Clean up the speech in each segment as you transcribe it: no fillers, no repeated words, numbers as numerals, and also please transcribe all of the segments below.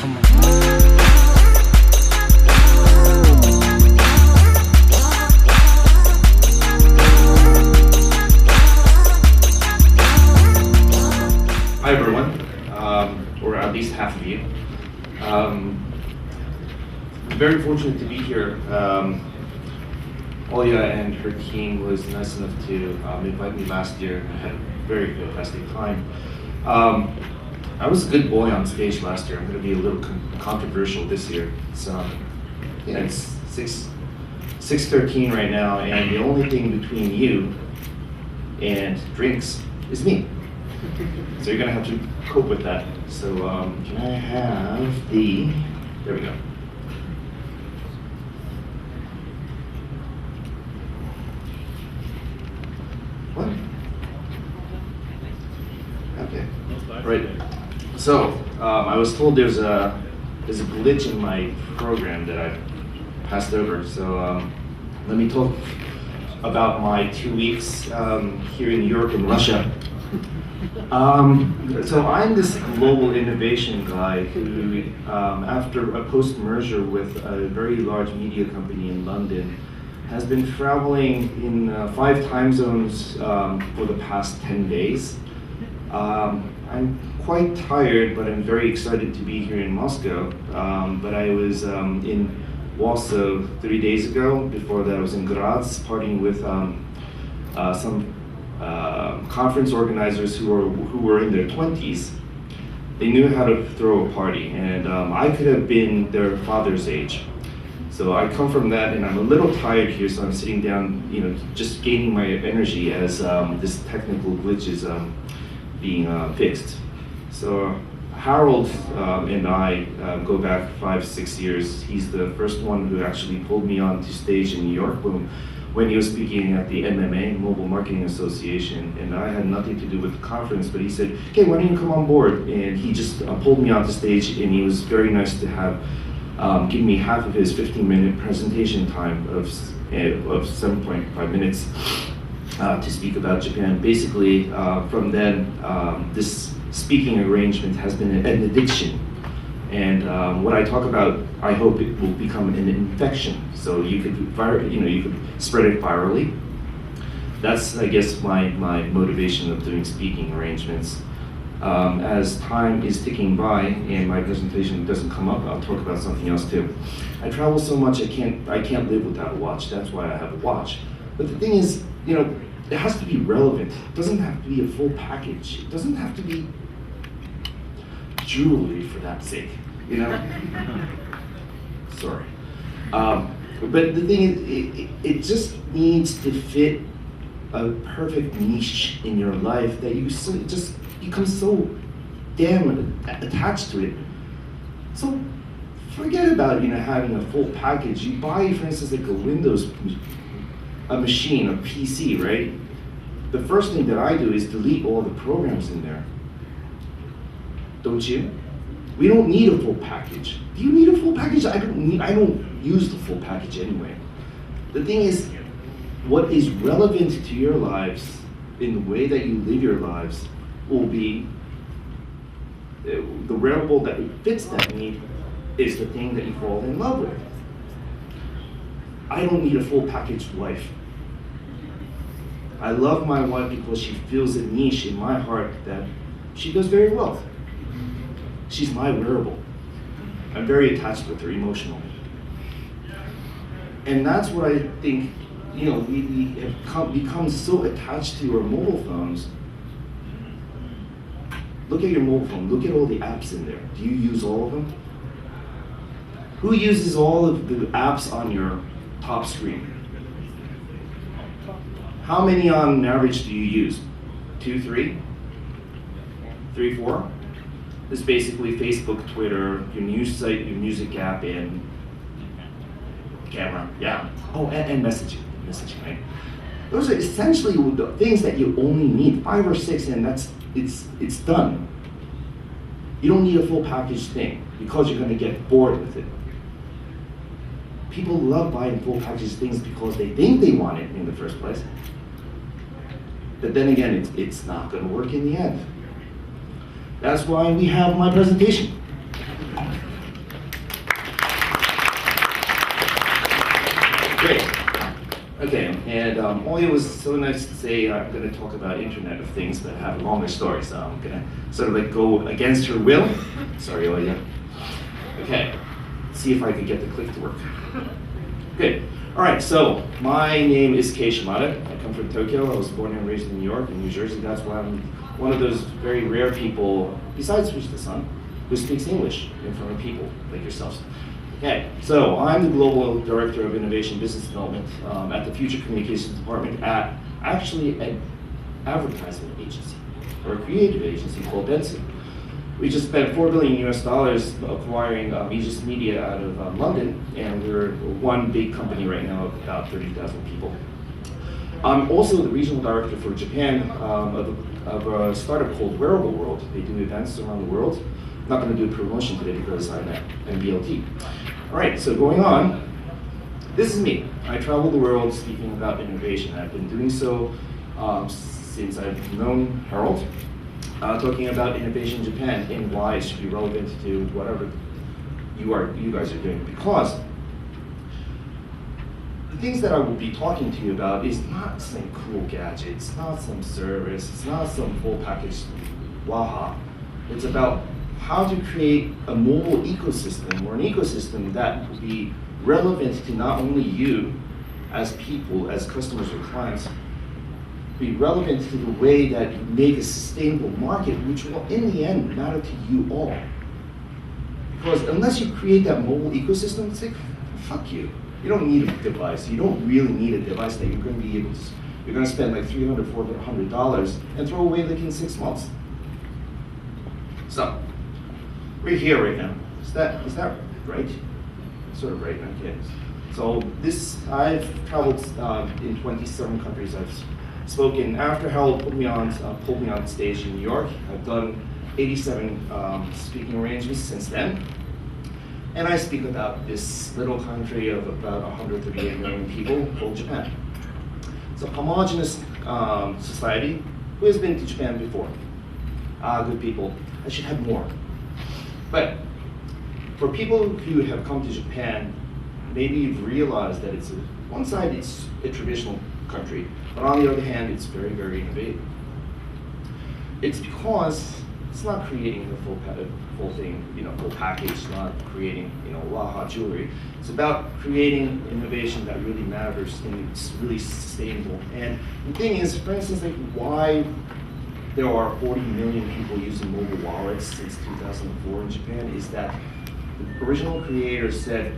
Hi everyone, or at least half of you. Very fortunate to be here. Olia and her team was nice enough to invite me last year. I had a very fantastic time. I was a good boy on stage last year. I'm going to be a little controversial this year. It's 6:13 right now, and the only thing between you and drinks is me. So you're gonna have to cope with that. So can I have there we go. What? Okay, right. So I was told there's a glitch in my program that I passed over. So let me talk about my 2 weeks here in Europe and Russia. So I'm this global innovation guy who, after a post-merger with a very large media company in London, has been traveling in 5 time zones for the past 10 days. I'm quite tired, but I'm very excited to be here in Moscow. But I was in Warsaw 3 days ago. Before that I was in Graz partying with some conference organizers who were in their 20s. They knew how to throw a party, and I could have been their father's age. So I come from that, and I'm a little tired here, so I'm sitting down, just gaining my energy as this technical glitch is being fixed. So Harold and I go back 5-6 years. He's the first one who actually pulled me onto stage in New York when he was speaking at the MMA, Mobile Marketing Association, and I had nothing to do with the conference, but he said, "Okay, why don't you come on board?" And he just pulled me onto stage, and he was very nice to have given me half of his 15-minute presentation time of 7.5 minutes to speak about Japan. Basically, from then, this speaking arrangement has been an addiction. And what I talk about, I hope it will become an infection. So you could spread it virally. That's, I guess, my motivation of doing speaking arrangements. As time is ticking by and my presentation doesn't come up, I'll talk about something else too. I travel so much I can't live without a watch. That's why I have a watch. But the thing is, it has to be relevant. It doesn't have to be a full package. It doesn't have to be jewelry for that sake, Sorry. But the thing is, it just needs to fit a perfect niche in your life that you just become so damn attached to it. So forget about having a full package. You buy, for instance, like a machine, a PC, right? The first thing that I do is delete all the programs in there. Don't you? We don't need a full package. Do you need a full package? I don't use the full package anyway. The thing is, what is relevant to your lives in the way that you live your lives will be the wearable that fits that need is the thing that you fall in love with. I don't need a full packaged wife. I love my wife because she fills a niche in my heart that she does very well. She's my wearable. I'm very attached with her emotionally. And that's what I think, we have become so attached to our mobile phones. Look at your mobile phone, look at all the apps in there. Do you use all of them? Who uses all of the apps on your top screen? How many on average do you use? 2, 3? 3, 4? It's basically Facebook, Twitter, your news site, your music app, and camera, yeah. Oh, and messaging, right? Those are essentially the things that you only need, 5 or 6, and it's done. You don't need a full package thing because you're gonna get bored with it. People love buying full package things because they think they want it in the first place. But then again, it's not gonna work in the end. That's why we have my presentation. Okay, and Oya was so nice to say I'm going to talk about Internet of Things, but have a longer story, so I'm going to sort of like go against her will. Sorry, Oya. Okay, see if I could get the click to work. Good. All right, so my name is Shimada. I come from Tokyo. I was born and raised in New York and New Jersey. That's why I'm one of those very rare people, besides Fujita-san, who speaks English in front of people like yourselves. Okay, so I'm the Global Director of Innovation Business Development at the Future Communications Department at actually an advertising agency, or a creative agency called Dentsu. We just spent $4 billion US acquiring Aegis Media out of London, and we're one big company right now of about 30,000 people. I'm also the regional director for Japan of a startup called Wearable World. They do events around the world. I'm not going to do a promotion today because I'm at MBLT. All right, so going on, this is me. I travel the world speaking about innovation. I've been doing so since I've known Harold, talking about innovation in Japan and why it should be relevant to whatever you guys are doing. Because the things that I will be talking to you about is not some cool gadget, it's not some service, it's not some full package waha. It's about how to create a mobile ecosystem, or an ecosystem that will be relevant to not only you as people, as customers or clients, be relevant to the way that you make a sustainable market, which will in the end matter to you all. Because unless you create that mobile ecosystem, it's like, fuck you. You don't need a device. You don't really need a device that you're going to be able to, you're going to spend like $300, $400 and throw away like in 6 months. So, we're here right now. Is that right? Sort of right, okay. So I've traveled in 27 countries. I've spoken after Harold pulled me on stage in New York. I've done 87 speaking arrangements since then. And I speak about this little country of about 138 million people called Japan. It's a homogenous society. Who has been to Japan before? Good people. I should have more. But for people who have come to Japan, maybe you've realized that one side it's a traditional country, but on the other hand, it's very, very innovative. It's because it's not creating the full thing, full package. It's not creating, waha jewelry. It's about creating innovation that really matters and it's really sustainable. And the thing is, for instance, like why there are 40 million people using mobile wallets since 2004 in Japan is that the original creators said,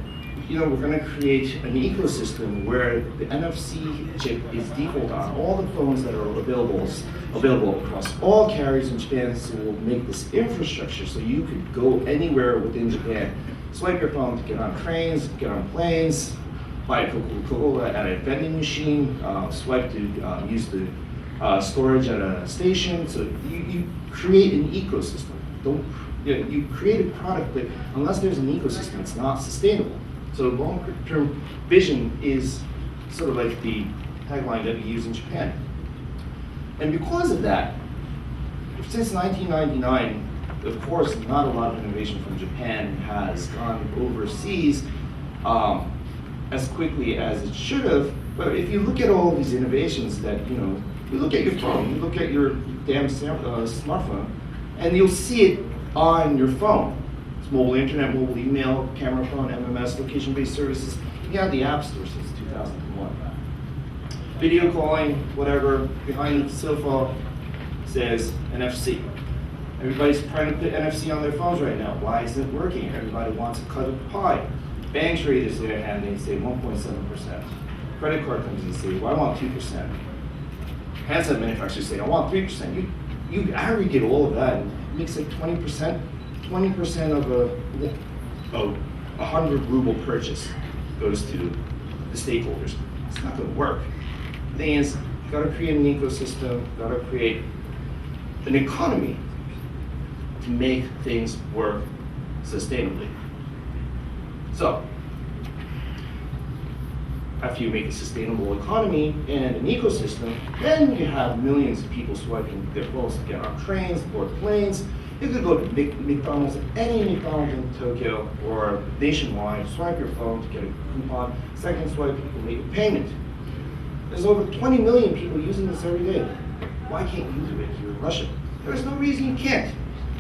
we're going to create an ecosystem where the NFC chip is default on all the phones that are available across all carriers in Japan. So we'll make this infrastructure so you could go anywhere within Japan, swipe your phone to get on trains, get on planes, buy a Coca-Cola at a vending machine, swipe to use the storage at a station. So you create an ecosystem. You create a product, but unless there's an ecosystem, it's not sustainable. So long-term vision is sort of like the tagline that we use in Japan. And because of that, since 1999, of course, not a lot of innovation from Japan has gone overseas as quickly as it should have. But if you look at all of these innovations that, you look at your phone, you look at your damn smartphone, and you'll see it on your phone. It's mobile internet, mobile email, camera phone, MMS, location-based services. You have the App Store since 2001. Video calling, whatever, behind the sofa says NFC. Everybody's trying to put NFC on their phones right now. Why isn't it working? Everybody wants a cut of the pie. Banks raise their hand and say 1.7%. Credit card companies say, well, I want 2%. Handset manufacturers say, I want 3%. You aggregate all of that, and it makes like 20%. 20% of a 100 ruble purchase goes to the stakeholders. It's not going to work. The thing is, you've got to create an ecosystem, you've got to create an economy to make things work sustainably. So, after you make a sustainable economy and an ecosystem, then you have millions of people swiping their phones to get on trains, board planes. You could go to McDonald's, any McDonald's in Tokyo or nationwide, swipe your phone to get a coupon. Second swipe, you can make a payment. There's over 20 million people using this every day. Why can't you do it here in Russia? There's no reason you can't.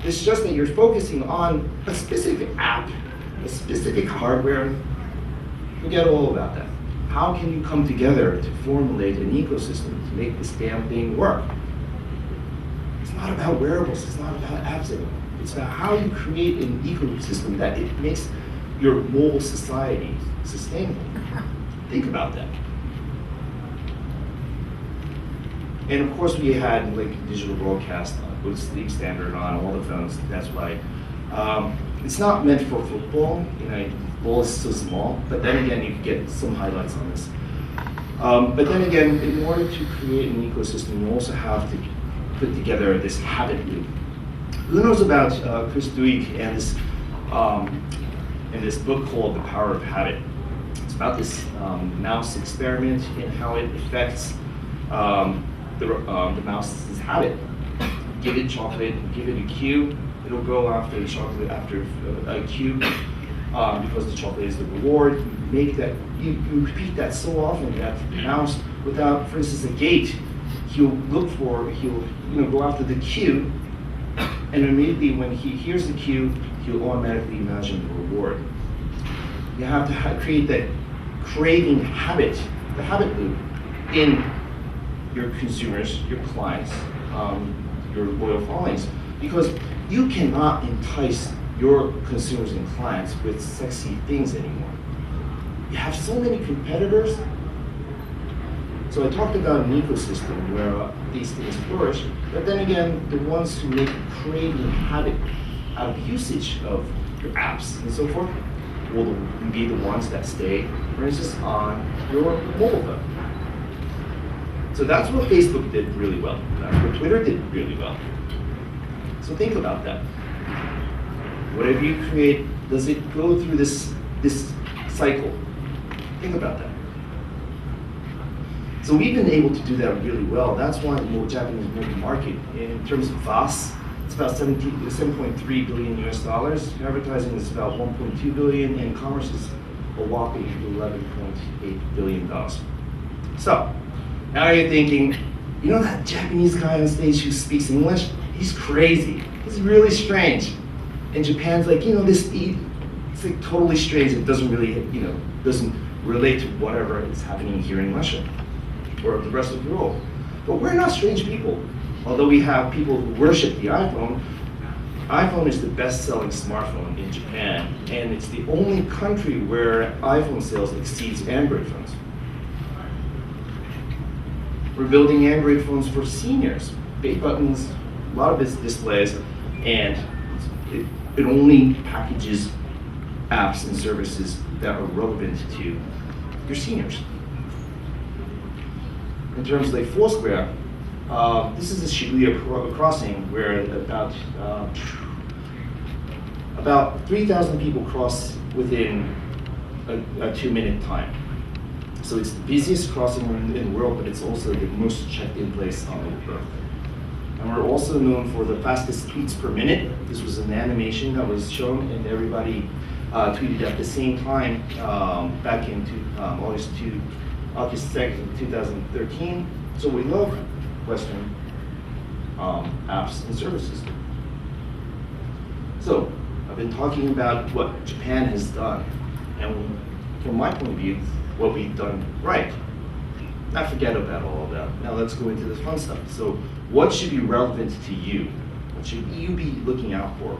It's just that you're focusing on a specific app, a specific hardware. Forget all about that. How can you come together to formulate an ecosystem to make this damn thing work? It's not about wearables, it's not about apps anymore. It's about how you create an ecosystem that it makes your mobile society sustainable. Think about that. And of course we had like digital broadcast with sleep standard on all the phones, that's why. It's not meant for football, the ball is so small, but then again you can get some highlights on this. But then again, in order to create an ecosystem, you also have to put together this habit loop. Who knows about Chris Duhigg and this book called The Power of Habit? It's about this mouse experiment and how it affects the mouse's habit. Give it chocolate, give it a cue, it'll go after the chocolate after a cue because the chocolate is the reward. You repeat that so often that the mouse, without, for instance, a gate, he'll go after the cue, and immediately when he hears the cue, he'll automatically imagine the reward. You have to create that craving habit, the habit loop, in your consumers, your clients, your loyal followings, because you cannot entice your consumers and clients with sexy things anymore. You have so many competitors. So I talked about an ecosystem where these things flourish, but then again, the ones who make a craving habit out of usage of your apps and so forth will be the ones that stay, for instance, on your mobile phone. So that's what Facebook did really well. That's what Twitter did really well. So think about that. Whatever you create, does it go through this cycle? Think about that. So we've been able to do that really well. That's why the Japanese mobile market, in terms of VAS, it's about 7.3 billion US dollars. Advertising is about 1.2 billion, and commerce is a whopping 11.8 billion dollars. So now you're thinking, you know that Japanese guy on stage who speaks English? He's crazy. He's really strange. And Japan's like, it's like totally strange. It doesn't really, doesn't relate to whatever is happening here in Russia or the rest of the world. But we're not strange people. Although we have people who worship the iPhone, iPhone is the best-selling smartphone in Japan, and it's the only country where iPhone sales exceeds Android phones. We're building Android phones for seniors, big buttons, a lot of displays, and it only packages apps and services that are relevant to your seniors. In terms of like Foursquare, this is a Shibuya crossing where about 3,000 people cross within a 2-minute time. So it's the busiest crossing in the world, but it's also the most checked-in place on the earth. And we're also known for the fastest tweets per minute. This was an animation that was shown, and everybody tweeted at the same time back in August 2nd, 2013. So we love Western apps and services. So I've been talking about what Japan has done, and from my point of view, what we've done right. Now forget about all of that. Now let's go into the fun stuff. So what should be relevant to you? What should you be looking out for?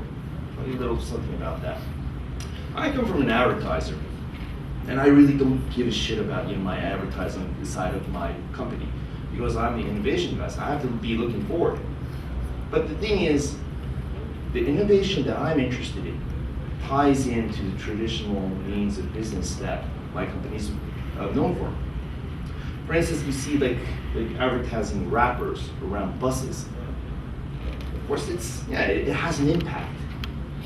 Tell you a little something about that. I come from an advertiser, and I really don't give a shit about my advertising side of my company, because I'm the innovation guy, so I have to be looking forward. But the thing is, the innovation that I'm interested in ties into the traditional means of business that my company's known for. For instance, you see like advertising wrappers around buses. Of course, it has an impact,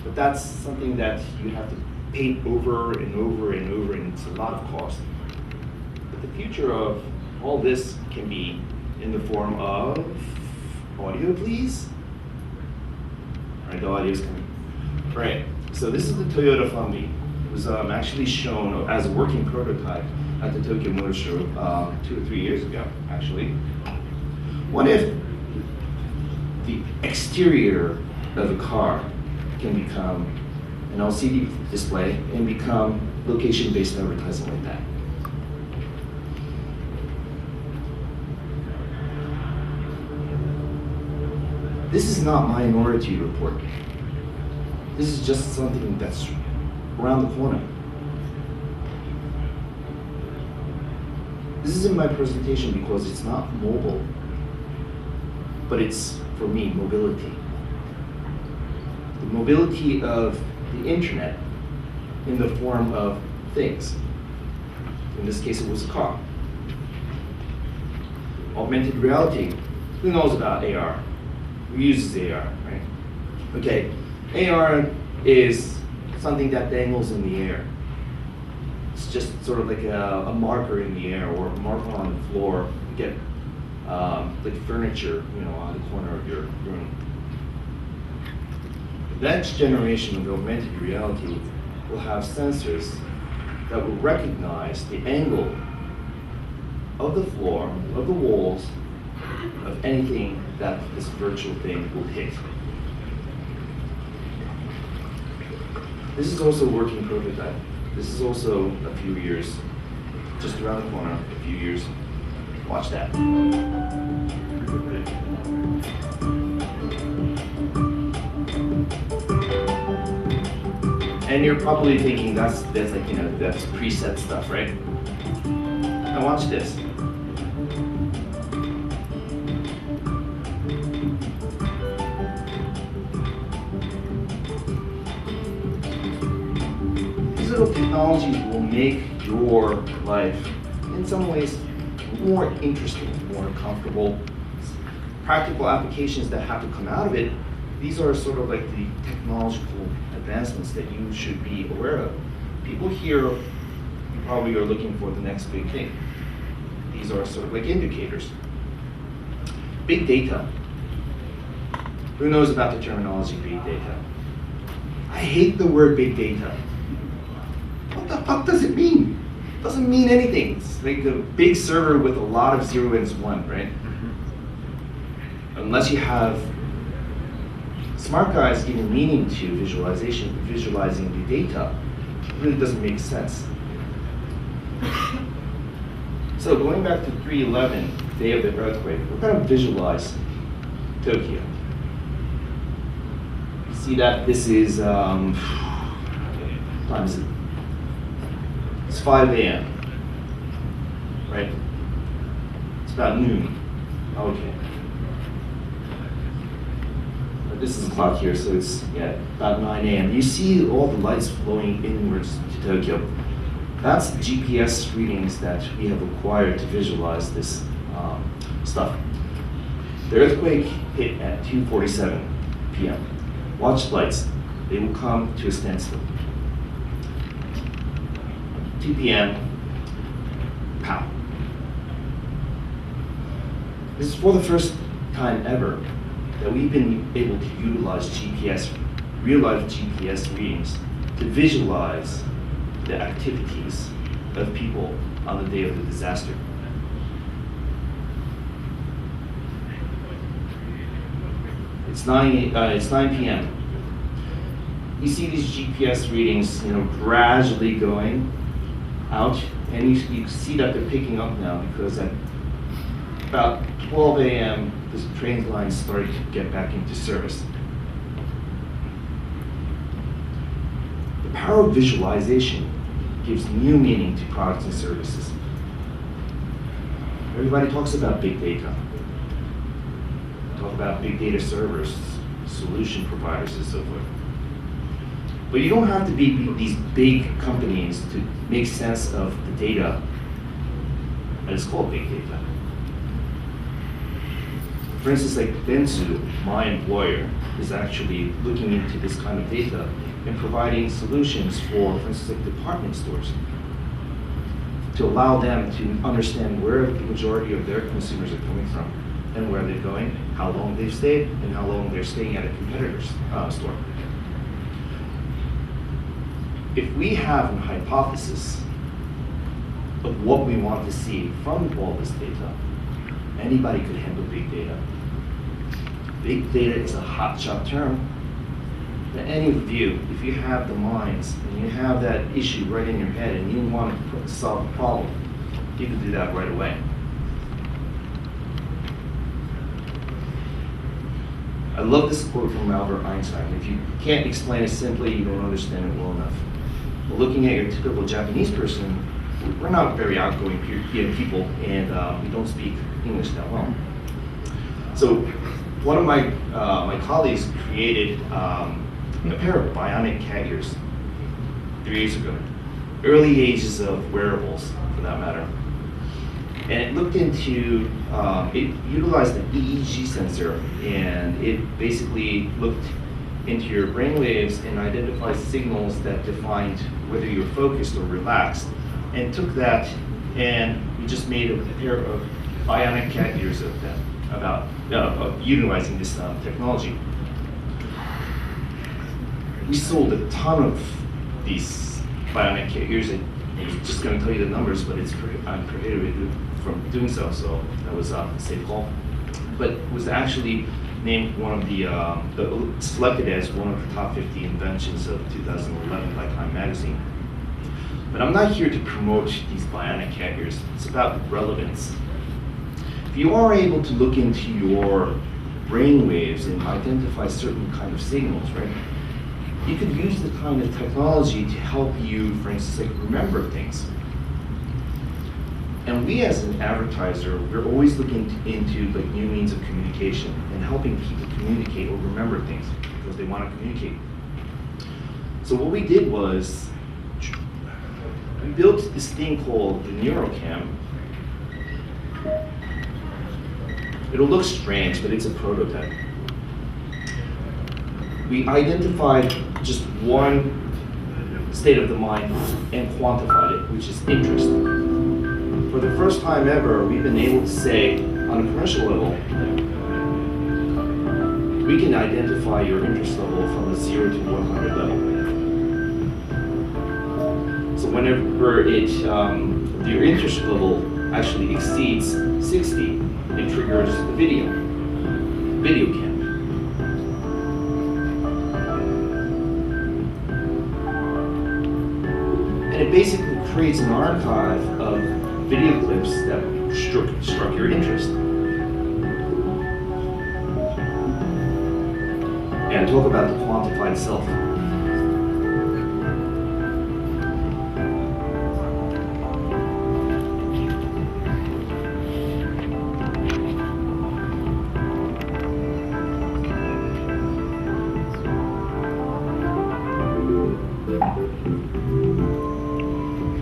but that's something that you have to paint over and over and over, and it's a lot of cost. But the future of all this can be in the form of audio, please. All right, the audio is coming. All right, so this is the Toyota Funby. was actually shown as a working prototype at the Tokyo Motor Show 2 or 3 years ago, actually. What if the exterior of a car can become an LCD display and become location-based advertising like that? This is not Minority Report. This is just something that's around the corner. This is in my presentation because it's not mobile, but it's, for me, mobility. The mobility of the internet in the form of things. In this case, it was a car. Augmented reality. Who knows about AR? Who uses AR, right? Okay, AR is something that dangles in the air. It's just sort of like a marker in the air or a marker on the floor. You get like furniture, on the corner of your room. The next generation of augmented reality will have sensors that will recognize the angle of the floor, of the walls, of anything that this virtual thing will hit. This is also a working prototype. This is also a few years, just around the corner, a few years. Watch that. And you're probably thinking that's like, that's preset stuff, right? Now watch this. These little technologies will make your life, in some ways, more interesting, more comfortable. Practical applications that have to come out of it, these are sort of like the technological advancements that you should be aware of. People here, you probably are looking for the next big thing. These are sort of like indicators. Big data. Who knows about the terminology big data? I hate the word big data. What the fuck does it mean? It doesn't mean anything. It's like a big server with a lot of 0 and 1, right? Unless you have smart guys giving meaning to visualizing the data, it really doesn't make sense. So going back to 3/11, day of the earthquake, we're going to visualize Tokyo. You see that this is, what time is it? It's 5 a.m., right? It's about noon. Okay. This is the clock here, so it's about 9 a.m. You see all the lights flowing inwards to Tokyo. That's the GPS readings that we have acquired to visualize this stuff. The earthquake hit at 2:47 p.m. Watch the lights. They will come to a standstill. 2 p.m. Pow. This is for the first time ever that we've been able to utilize real-life GPS readings to visualize the activities of people on the day of the disaster. It's 9 p.m. You see these GPS readings, gradually going out, and you see that they're picking up now because at about 12 a.m. the train lines started to get back into service. The power of visualization gives new meaning to products and services. Everybody talks about big data. Talk about big data servers, solution providers, and so forth. But you don't have to be these big companies to make sense of the data that is called big data. For instance, like Dentsu, my employer, is actually looking into this kind of data and providing solutions for instance, like department stores to allow them to understand where the majority of their consumers are coming from and where they're going, how long they've stayed, and how long they're staying at a competitor's store. if we have a hypothesis of what we want to see from all this data, anybody could handle big data. Big data is a hotshot term. That any of you, if you have the minds and you have that issue right in your head and you want to solve a problem, you can do that right away. I love this quote from Albert Einstein. If you can't explain it simply, you don't understand it well enough. But looking at your typical Japanese person, we're not very outgoing people, and we don't speak English that well. So one of my colleagues created a pair of bionic cat ears 3 years ago. Early ages of wearables, for that matter. And it looked into, it utilized an EEG sensor, and it basically looked into your brain waves and identified signals that defined whether you're focused or relaxed, and took that and we just made a pair of bionic cat ears of them, of utilizing this technology. We sold a ton of these bionic cat ears, and I'm just going to tell you the numbers, but I'm prohibited from doing so, so that was a safe call. But it was actually named one of selected as one of the top 50 inventions of 2011 by Time magazine. But I'm not here to promote these bionic cat ears. It's about relevance. If you are able to look into your brain waves and identify certain kind of signals, right? You could use the kind of technology to help you, for instance, like remember things. And we as an advertiser, we're always looking into like new means of communication and helping people communicate or remember things because they want to communicate. So what we did was, we built this thing called the NeuroCam. It'll look strange, but it's a prototype. We identified just one state of the mind and quantified it, which is interest. For the first time ever, we've been able to say, on a commercial level, we can identify your interest level from a 0 to 100 level. So whenever your interest level actually exceeds 60, it triggers the video cam. And it basically creates an archive of video clips that struck your interest. And talk about the quantified self.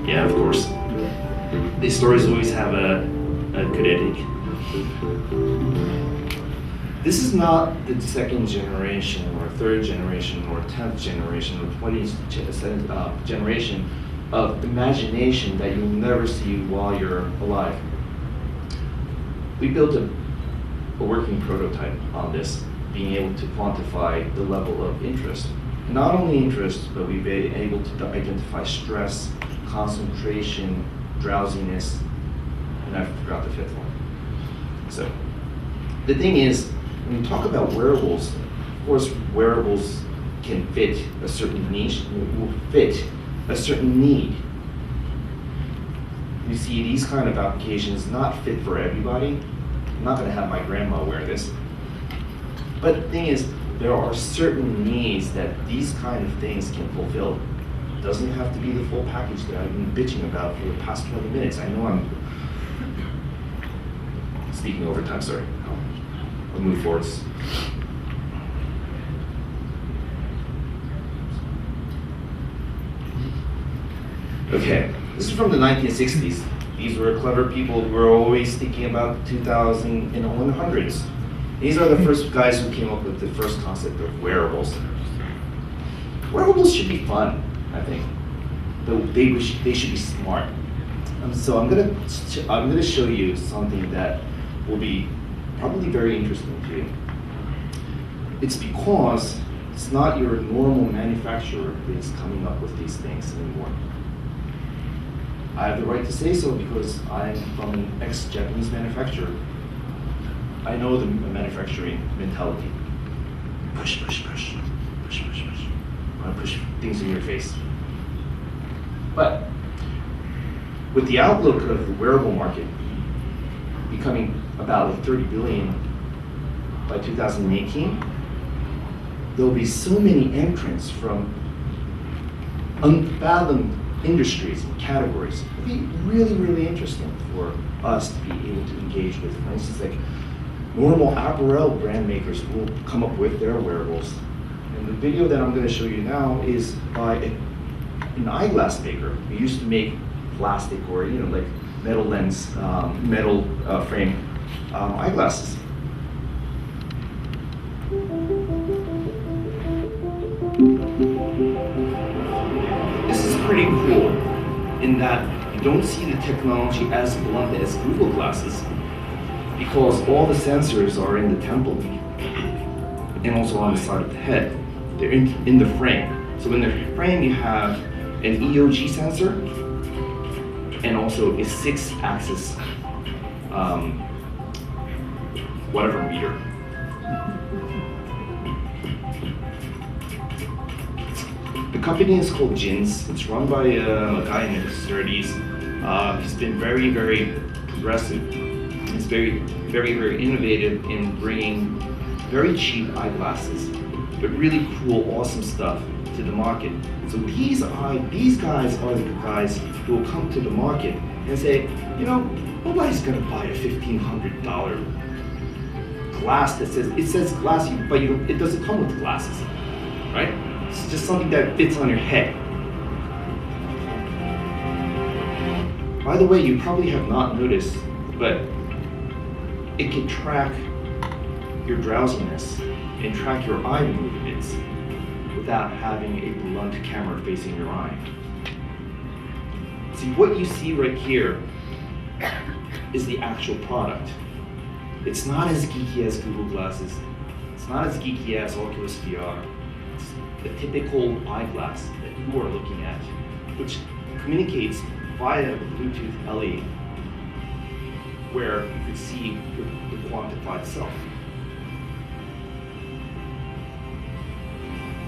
Yeah, of course. These stories always have a good ending. This is not the second generation or third generation or 10th generation or 20th generation of imagination that you'll never see while you're alive. We built a working prototype on this, being able to quantify the level of interest. Not only interest, but we've been able to identify stress, concentration, drowsiness, and I forgot the fifth one. So, the thing is, when you talk about wearables, of course, wearables can fit a certain niche, will fit a certain need. You see, these kind of applications not fit for everybody. I'm not going to have my grandma wear this. But the thing is, there are certain needs that these kind of things can fulfill. It doesn't have to be the full package that I've been bitching about for the past 20 minutes. I know I'm speaking over time, sorry. I'll move forwards. Okay, this is from the 1960s. These were clever people who were always thinking about 2100s. These are the first guys who came up with the first concept of wearables. Wearables should be fun, I think. But they should be smart. So I'm gonna show you something that will be probably very interesting to you. It's because It's not your normal manufacturer that's coming up with these things anymore. I have the right to say so because I'm from an ex-Japanese manufacturer. I know the manufacturing mentality. Push, push, push, push, push, push. I want to push things in your face. But with the outlook of the wearable market becoming about like 30 billion by 2018, there'll be so many entrants from unfathomed industries and categories. It'll be really, really interesting for us to be able to engage with. For instance, like normal apparel brand makers will come up with their wearables. And the video that I'm going to show you now is by an eyeglass maker who used to make plastic or like metal lens, metal frame eyeglasses. This is pretty cool in that you don't see the technology as blunt as Google glasses because all the sensors are in the temple and also on the side of the head. They're in the frame. So in the frame you have an EOG sensor and also a 6-axis whatever meter. The company is called Jins. It's run by a guy in his 30s. He's been very, very progressive. He's very, very, very innovative in bringing very cheap eyeglasses, but really cool, awesome stuff to the market. So these guys are the guys who will come to the market and say, nobody's gonna buy a $1,500 glass that says glass, but it doesn't come with glasses, right? It's just something that fits on your head. By the way, you probably have not noticed, but it can track your drowsiness and track your eye movements without having a blunt camera facing your eye. See, what you see right here is the actual product. It's not as geeky as Google glasses. It's not as geeky as Oculus VR. It's the typical eyeglass that you are looking at, which communicates via Bluetooth LE, where you can see the quantified self.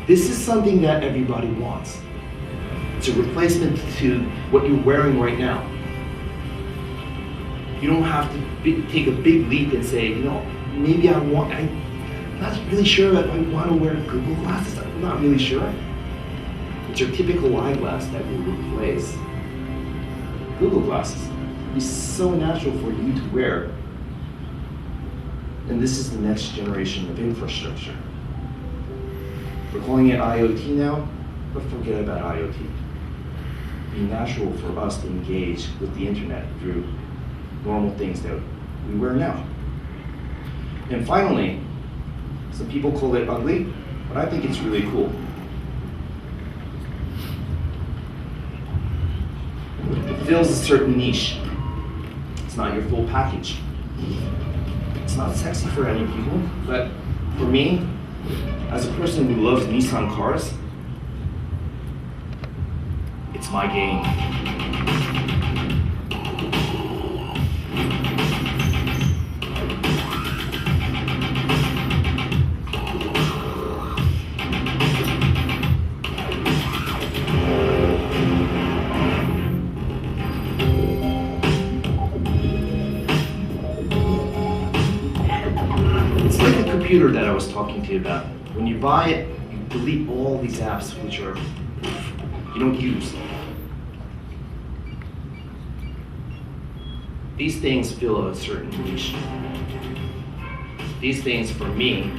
This is something that everybody wants. It's a replacement to what you're wearing right now. You don't have to take a big leap and say, maybe I'm not really sure that I want to wear Google glasses. I'm not really sure. It's your typical eyeglass that will replace Google glasses. It's so natural for you to wear. And this is the next generation of infrastructure. We're calling it IoT now, but forget about IoT. It'd be natural for us to engage with the internet through normal things that we wear now. And finally, some people call it ugly, but I think it's really cool. It fills a certain niche. It's not your full package. It's not sexy for any people, but for me, as a person who loves Nissan cars, it's my game. It's like the computer that I was talking to you about. When you buy it, you delete all these apps which you don't use. These things fill a certain niche. These things, for me,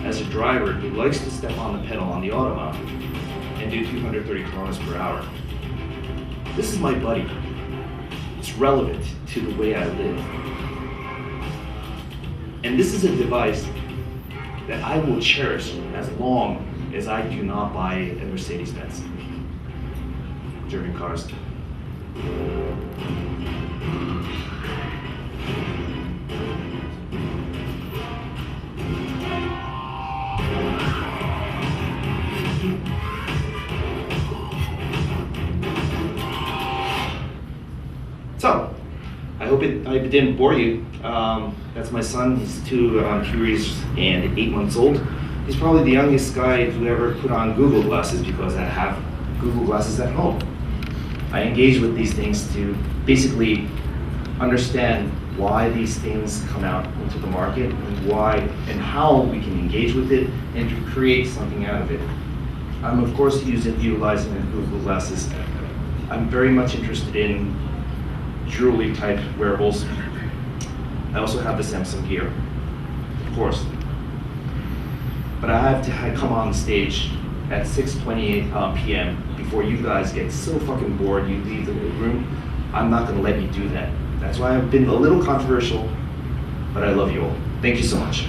as a driver who likes to step on the pedal on the Autobahn and do 230 kilometers per hour, this is my buddy. It's relevant to the way I live. And this is a device that I will cherish as long as I do not buy a Mercedes-Benz. German cars. So, I hope it didn't bore you. That's my son. He's 2 curious and 8 months old. He's probably the youngest guy who ever put on Google glasses because I have Google glasses at home. I engage with these things to basically understand why these things come out into the market and why and how we can engage with it and to create something out of it. I'm of course utilizing the Google glasses. I'm very much interested in jewelry type wearables. I also have the Samsung Gear, of course. But I have to come on stage at 6:28 p.m. before you guys get so fucking bored you leave the room. I'm not gonna let you do that. That's why I've been a little controversial, but I love you all. Thank you so much.